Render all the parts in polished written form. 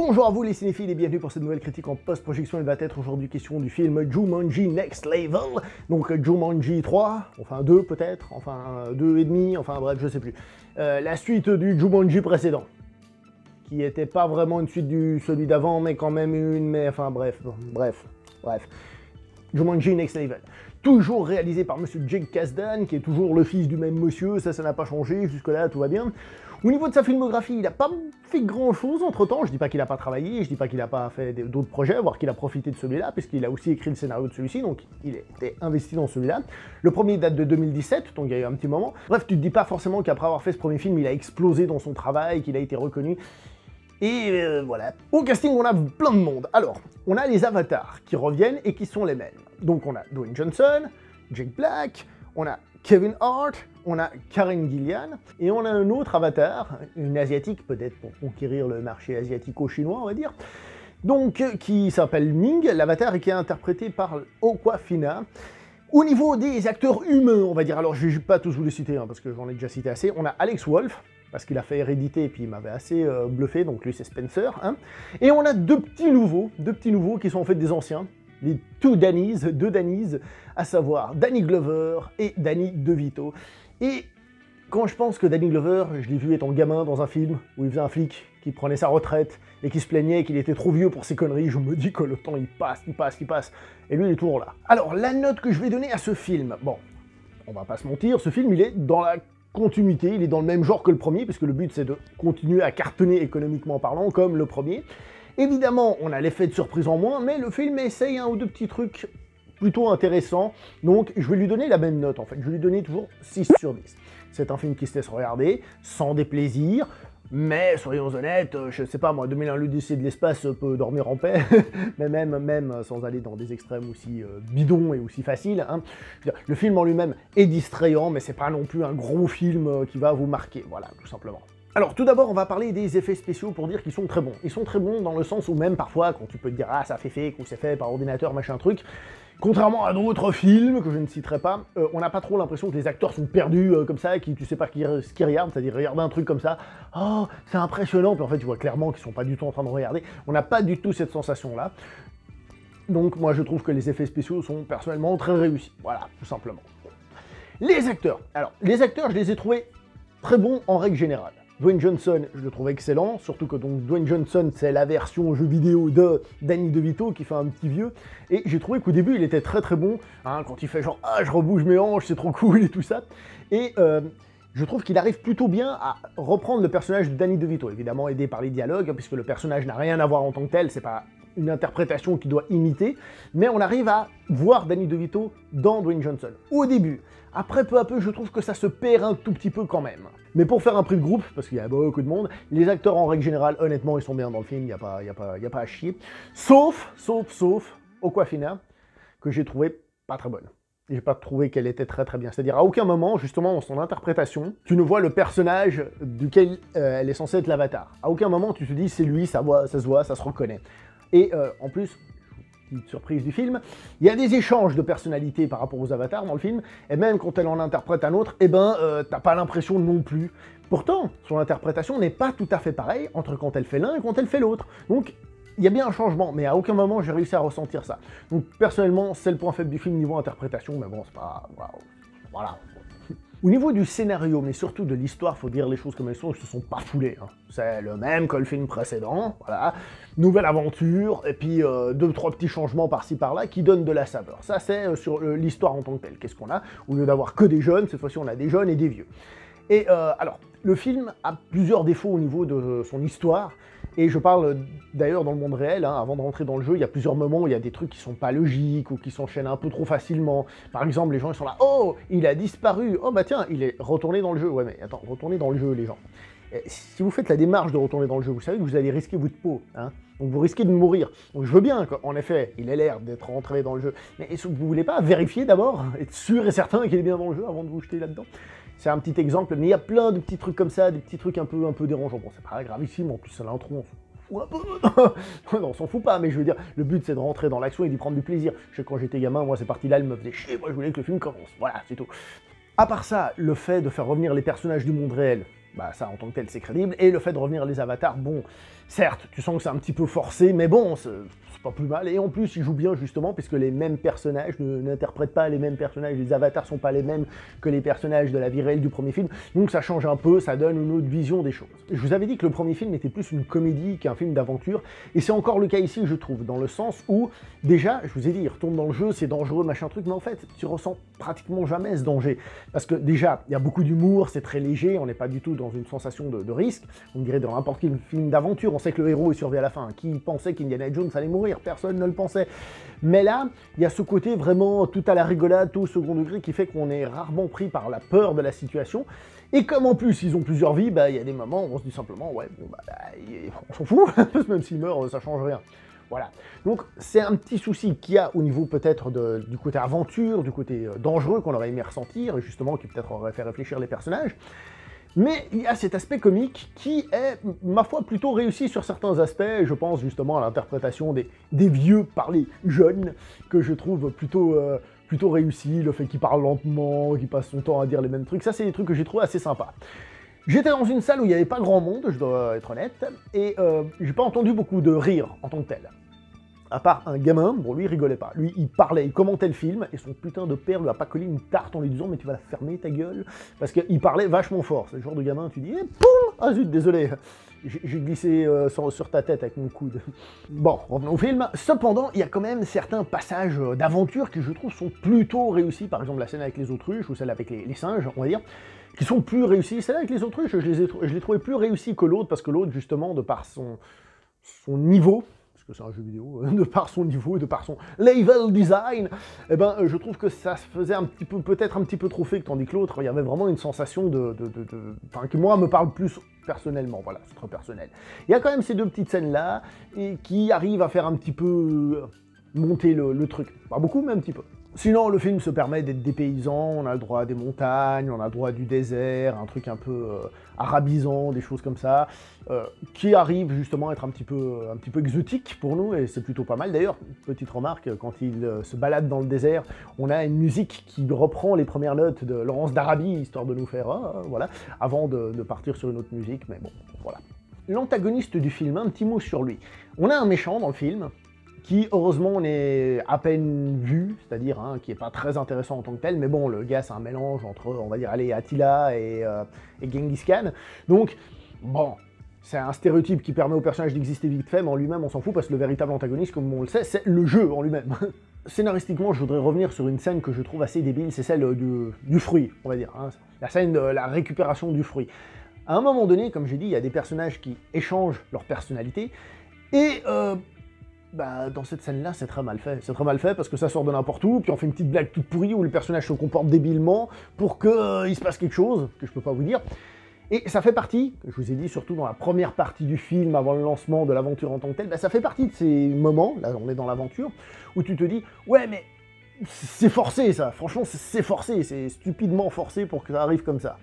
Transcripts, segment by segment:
Bonjour à vous les cinéphiles et bienvenue pour cette nouvelle critique en post-projection. Il va être aujourd'hui question du film Jumanji Next Level, donc Jumanji 3, enfin 2 peut-être, enfin 2,5, enfin bref, je sais plus. La suite du Jumanji précédent, qui était pas vraiment une suite du celui d'avant, mais quand même une, mais enfin bref. Jumanji Next Level. Toujours réalisé par monsieur Jake Kasdan, qui est toujours le fils du même monsieur, ça n'a pas changé, jusque-là tout va bien. Au niveau de sa filmographie, il n'a pas fait grand-chose entre-temps, je dis pas qu'il n'a pas travaillé, je dis pas qu'il n'a pas fait d'autres projets, voire qu'il a profité de celui-là, puisqu'il a aussi écrit le scénario de celui-ci, donc il était investi dans celui-là. Le premier date de 2017, donc il y a eu un petit moment. Bref, tu te dis pas forcément qu'après avoir fait ce premier film, il a explosé dans son travail, qu'il a été reconnu. Et voilà. Au casting, on a plein de monde. Alors, on a les avatars qui reviennent et qui sont les mêmes. Donc on a Dwayne Johnson, Jack Black, on a Kevin Hart, on a Karen Gillan, et on a un autre avatar, une asiatique peut-être pour conquérir le marché asiatico-chinois, on va dire, donc qui s'appelle Ming, l'avatar, et qui est interprété par Awkwafina. Au niveau des acteurs humains, on va dire, alors je ne vais pas tous vous les citer, parce que j'en ai déjà cité assez, on a Alex Wolff, parce qu'il a fait Hérédité et puis il m'avait assez bluffé, donc lui c'est Spencer, hein. Et on a deux petits nouveaux qui sont en fait des anciens, les deux Dannys, à savoir Danny Glover et Danny DeVito. Et quand je pense que Danny Glover, je l'ai vu étant gamin dans un film où il faisait un flic qui prenait sa retraite et qui se plaignait qu'il était trop vieux pour ses conneries, je me dis que le temps il passe, et lui il est toujours là. Alors la note que je vais donner à ce film, bon, on va pas se mentir, ce film il est dans la continuité, il est dans le même genre que le premier, puisque le but c'est de continuer à cartonner économiquement parlant comme le premier. Évidemment, on a l'effet de surprise en moins, mais le film essaye un ou deux petits trucs plutôt intéressants, donc je vais lui donner la même note en fait, je vais lui donner toujours 6 sur 10. C'est un film qui se laisse regarder, sans déplaisir, mais soyons honnêtes, je sais pas moi, 2001 l'Odyssée de l'espace peut dormir en paix, mais même sans aller dans des extrêmes aussi bidons et aussi faciles, hein. Le film en lui-même est distrayant, mais c'est pas non plus un gros film qui va vous marquer, voilà, tout simplement. Alors tout d'abord on va parler des effets spéciaux pour dire qu'ils sont très bons. Ils sont très bons dans le sens où même parfois quand tu peux te dire ah ça fait fake ou c'est fait par ordinateur machin truc, contrairement à d'autres films que je ne citerai pas, on n'a pas trop l'impression que les acteurs sont perdus comme ça, qui tu sais pas ce qu'ils regardent, c'est-à-dire regarder un truc comme ça, oh c'est impressionnant, puis en fait tu vois clairement qu'ils sont pas du tout en train de regarder, on n'a pas du tout cette sensation là. Donc moi je trouve que les effets spéciaux sont personnellement très réussis, voilà, tout simplement. Les acteurs, alors les acteurs je les ai trouvés très bons en règle générale. Dwayne Johnson, je le trouve excellent, surtout que donc Dwayne Johnson, c'est la version jeu vidéo de Danny DeVito qui fait un petit vieux, et j'ai trouvé qu'au début il était très très bon, hein, quand il fait genre « Ah, je rebouge mes hanches, c'est trop cool » et tout ça, et je trouve qu'il arrive plutôt bien à reprendre le personnage de Danny DeVito, évidemment aidé par les dialogues, puisque le personnage n'a rien à voir en tant que tel, c'est pas une interprétation qu'il doit imiter, mais on arrive à voir Danny DeVito dans Dwayne Johnson, au début. Après, peu à peu, je trouve que ça se perd un tout petit peu quand même. Mais pour faire un prix de groupe, parce qu'il y a beaucoup de monde, les acteurs en règle générale, honnêtement, ils sont bien dans le film, il n'y a pas à chier. Sauf Awkwafina, que j'ai trouvé pas très bonne. J'ai pas trouvé qu'elle était très très bien. C'est-à-dire, à aucun moment, justement, dans son interprétation, tu ne vois le personnage duquel elle est censée être l'avatar. À aucun moment, tu te dis, c'est lui, ça se voit, ça se reconnaît. Et en plus, petite surprise du film, il y a des échanges de personnalités par rapport aux avatars dans le film, et même quand elle en interprète un autre, eh ben, t'as pas l'impression non plus. Pourtant, son interprétation n'est pas tout à fait pareille entre quand elle fait l'un et quand elle fait l'autre. Donc, il y a bien un changement, mais à aucun moment j'ai réussi à ressentir ça. Donc, personnellement, c'est le point faible du film niveau interprétation, mais bon, c'est pas... Voilà. Au niveau du scénario, mais surtout de l'histoire, faut dire les choses comme elles sont, ils se sont pas foulés, hein. C'est le même que le film précédent, voilà. Nouvelle aventure, et puis 2-3 petits changements par-ci par-là qui donnent de la saveur. Ça, c'est sur l'histoire en tant que telle. Qu'est-ce qu'on a? Au lieu d'avoir que des jeunes, cette fois-ci on a des jeunes et des vieux. Et alors, le film a plusieurs défauts au niveau de son histoire, et je parle d'ailleurs dans le monde réel, hein, avant de rentrer dans le jeu, il y a plusieurs moments où il y a des trucs qui sont pas logiques, ou qui s'enchaînent un peu trop facilement. Par exemple, les gens ils sont là, oh, il a disparu, oh bah tiens, il est retourné dans le jeu. Ouais mais attends, retourner dans le jeu les gens. Et si vous faites la démarche de retourner dans le jeu, vous savez que vous allez risquer votre peau, hein. Donc vous risquez de mourir. Donc je veux bien qu'en effet, il ait l'air d'être rentré dans le jeu, mais vous voulez pas vérifier d'abord, être sûr et certain qu'il est bien dans le jeu avant de vous jeter là-dedans? C'est un petit exemple, mais il y a plein de petits trucs comme ça, des petits trucs un peu dérangeants. Bon, c'est pas gravissime, en plus c'est l'intro, on s'en fout un peu. Non, on s'en fout pas, mais je veux dire, le but c'est de rentrer dans l'action et d'y prendre du plaisir. Je sais que quand j'étais gamin, moi ces parties-là, elles me faisaient chier, moi je voulais que le film commence. Voilà, c'est tout. À part ça, le fait de faire revenir les personnages du monde réel, bah ça en tant que tel c'est crédible, et le fait de revenir les avatars, bon, certes, tu sens que c'est un petit peu forcé, mais bon, c'est pas plus mal, et en plus ils jouent bien justement, puisque les mêmes personnages n'interprètent pas les mêmes personnages, les avatars sont pas les mêmes que les personnages de la vie réelle du premier film, donc ça change un peu, ça donne une autre vision des choses. Je vous avais dit que le premier film était plus une comédie qu'un film d'aventure, et c'est encore le cas ici, je trouve, dans le sens où, déjà, je vous ai dit, il retourne dans le jeu, c'est dangereux, machin truc, mais en fait, tu ressens pratiquement jamais ce danger, parce que déjà, il y a beaucoup d'humour, c'est très léger, on n'est pas du tout dans une sensation de risque, on dirait dans n'importe quel film d'aventure, on sait que le héros il survit à la fin, qui pensait qu'Indiana Jones allait mourir, personne ne le pensait, mais là, il y a ce côté vraiment tout à la rigolade, tout au second degré, qui fait qu'on est rarement pris par la peur de la situation, et comme en plus ils ont plusieurs vies, bah il y a des moments où on se dit simplement, ouais, bon bah, on s'en fout, même s'il meurt, ça change rien. Voilà. Donc c'est un petit souci qu'il y a au niveau peut-être du côté aventure, du côté dangereux qu'on aurait aimé ressentir, et justement qui peut-être aurait fait réfléchir les personnages. Mais il y a cet aspect comique qui est, ma foi, plutôt réussi sur certains aspects, et je pense justement à l'interprétation des vieux par les jeunes, que je trouve plutôt réussi, le fait qu'il parle lentement, qu'il passe son temps à dire les mêmes trucs, ça c'est des trucs que j'ai trouvé assez sympas. J'étais dans une salle où il n'y avait pas grand monde, je dois être honnête, et j'ai pas entendu beaucoup de rire en tant que tel. À part un gamin, bon lui il rigolait pas, lui il parlait, il commentait le film, et son putain de père lui a pas collé une tarte en lui disant mais tu vas la fermer ta gueule, parce qu'il parlait vachement fort, c'est le genre de gamin, tu dis eh, poum, ah zut, désolé, j'ai glissé sur ta tête avec mon coude. Bon, revenons au film, cependant il y a quand même certains passages d'aventure qui je trouve sont plutôt réussis, par exemple la scène avec les autruches, ou celle avec les singes, on va dire, qui sont plus réussis. Celle avec les autruches, je l'ai trouvé plus réussi que l'autre, parce que l'autre justement, de par son niveau, que c'est un jeu vidéo, de par son niveau, de par son level design, eh ben, je trouve que ça se faisait un petit peu, peut-être un petit peu trop fake, tandis que l'autre, il y avait vraiment une sensation enfin, qui moi me parle plus personnellement, voilà, c'est trop personnel. Il y a quand même ces deux petites scènes-là, et qui arrivent à faire un petit peu monter le truc. Pas beaucoup, mais un petit peu. Sinon, le film se permet d'être dépaysant, on a le droit à des montagnes, on a le droit à du désert, un truc un peu arabisant, des choses comme ça, qui arrivent justement à être un petit peu exotique pour nous, et c'est plutôt pas mal. D'ailleurs, petite remarque, quand il se balade dans le désert, on a une musique qui reprend les premières notes de Laurence d'Arabie, histoire de nous faire, voilà, avant de partir sur une autre musique, mais bon, voilà. L'antagoniste du film, un petit mot sur lui. On a un méchant dans le film, qui, heureusement, on est à peine vu, c'est-à-dire qui est pas très intéressant en tant que tel, mais bon, le gars, c'est un mélange entre, on va dire, allez, Attila et Genghis Khan, donc, bon, c'est un stéréotype qui permet au personnage d'exister vite fait, mais en lui-même, on s'en fout, parce que le véritable antagoniste, comme on le sait, c'est le jeu en lui-même. Scénaristiquement, je voudrais revenir sur une scène que je trouve assez débile, c'est celle du fruit, on va dire, la scène de la récupération du fruit. À un moment donné, comme j'ai dit, il y a des personnages qui échangent leur personnalité, et bah, dans cette scène-là, c'est très mal fait. C'est très mal fait parce que ça sort de n'importe où, puis on fait une petite blague toute pourrie où le personnage se comporte débilement pour qu'il se passe quelque chose, que je peux pas vous dire. Et ça fait partie, je vous ai dit surtout dans la première partie du film, avant le lancement de l'aventure en tant que telle, bah, ça fait partie de ces moments, là on est dans l'aventure, où tu te dis « Ouais, mais c'est forcé ça, franchement c'est forcé, c'est stupidement forcé pour que ça arrive comme ça. »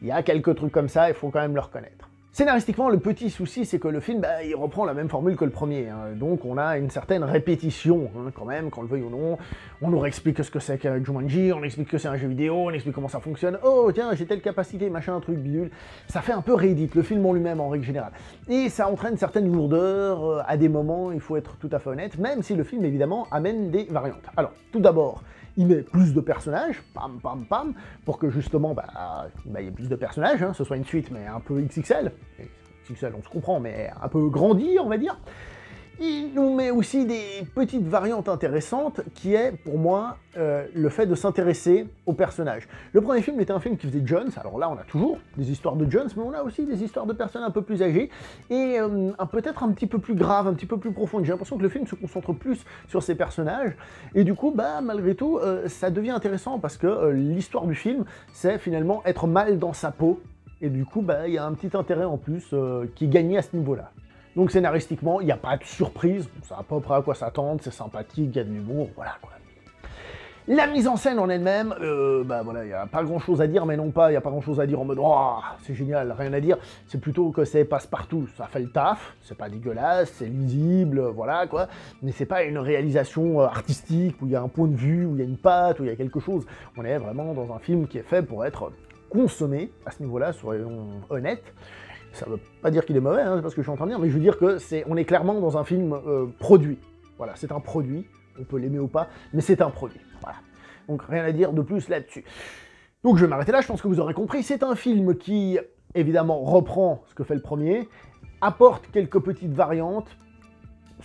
Il y a quelques trucs comme ça, il faut quand même le reconnaître. Scénaristiquement, le petit souci, c'est que le film, bah, il reprend la même formule que le premier, donc on a une certaine répétition, quand même, qu'on le veuille ou non. On nous réexplique ce que c'est qu'un Jumanji, on explique que c'est un jeu vidéo, on explique comment ça fonctionne, oh tiens, j'ai telle capacité, machin, truc, bidule. Ça fait un peu réédit, le film en lui-même, en règle générale. Et ça entraîne certaines lourdeurs, à des moments, il faut être tout à fait honnête, même si le film, évidemment, amène des variantes. Alors, tout d'abord, il met plus de personnages, pam pam pam, pour que justement, il y ait plus de personnages, ce soit une suite, mais un peu XXL. XXL, on se comprend, mais un peu grandi, on va dire. Il nous met aussi des petites variantes intéressantes, qui est, pour moi, le fait de s'intéresser aux personnages. Le premier film était un film qui faisait Jones, alors là on a toujours des histoires de Jones, mais on a aussi des histoires de personnes un peu plus âgées, et peut-être un petit peu plus graves, un petit peu plus profondes. J'ai l'impression que le film se concentre plus sur ces personnages, et du coup, malgré tout, ça devient intéressant, parce que l'histoire du film, c'est finalement être mal dans sa peau, et du coup, il y a un petit intérêt en plus qui est gagné à ce niveau-là. Donc scénaristiquement, il n'y a pas de surprise, on sait à peu près à quoi s'attendre, c'est sympathique, il y a de l'humour, voilà quoi. La mise en scène en elle-même, voilà, il n'y a pas grand-chose à dire, mais non pas, il n'y a pas grand-chose à dire en mode « Oh, c'est génial, rien à dire », c'est plutôt que c'est passe-partout, ça fait le taf, c'est pas dégueulasse, c'est lisible, voilà quoi, mais c'est pas une réalisation artistique, où il y a un point de vue, où il y a une patte, où il y a quelque chose. On est vraiment dans un film qui est fait pour être consommer, à ce niveau-là, soyons honnêtes. Ça veut pas dire qu'il est mauvais, hein, c'est pas ce que je suis en train de dire, mais je veux dire que on est clairement dans un film produit. Voilà, c'est un produit, on peut l'aimer ou pas, mais c'est un produit. Voilà. Donc rien à dire de plus là-dessus. Donc je vais m'arrêter là, je pense que vous aurez compris. C'est un film qui, évidemment, reprend ce que fait le premier, apporte quelques petites variantes.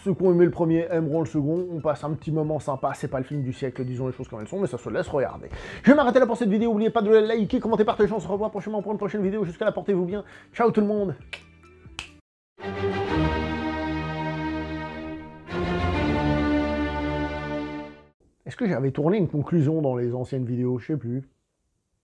Ceux qui ont aimé le premier aimeront le second, on passe un petit moment sympa, c'est pas le film du siècle, disons les choses comme elles sont, mais ça se laisse regarder. Je vais m'arrêter là pour cette vidéo, n'oubliez pas de liker, commenter, partager, on se revoit prochainement pour une prochaine vidéo, jusqu'à là, portez-vous bien, ciao tout le monde. Est-ce que j'avais tourné une conclusion dans les anciennes vidéos? Je sais plus.